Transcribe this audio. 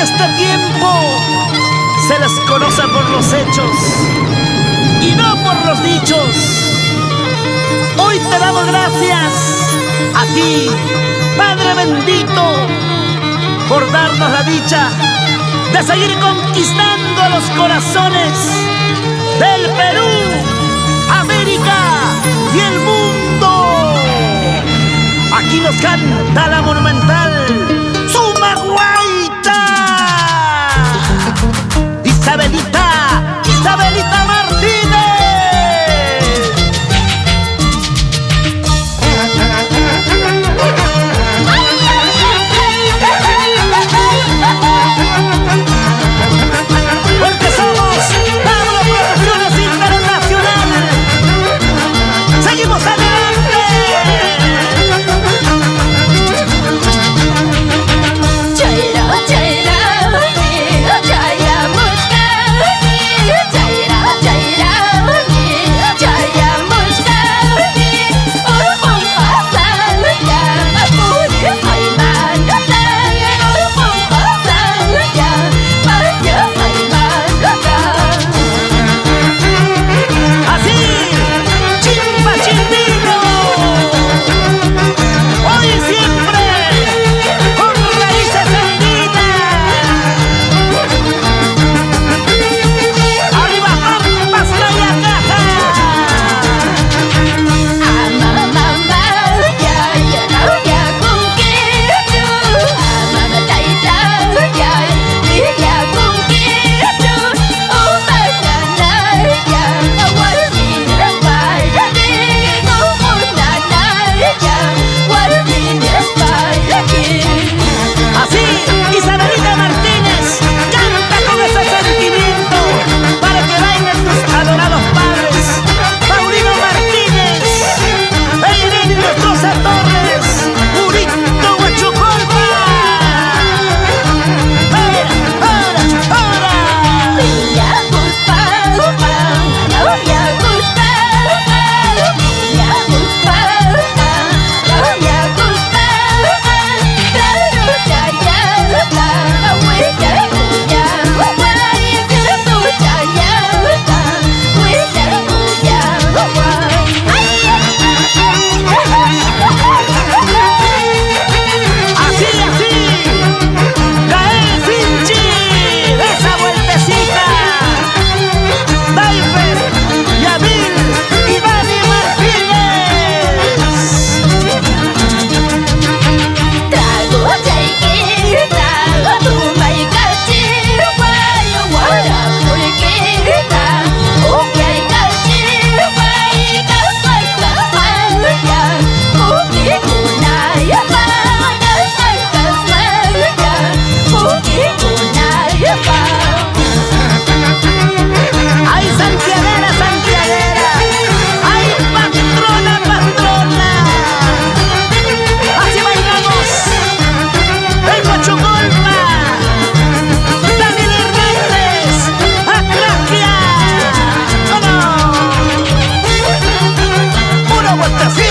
este tiempo se les conoce por los hechos y no por los dichos. Hoy te damos gracias a ti, Padre bendito, por darnos la dicha de seguir conquistando los corazones del Perú, América y el mundo. Aquí nos canta la monumental Sumaguaita. Isabelita Martínez. Porque somos Pablo Producciones Internacional. Seguimos adelante. Así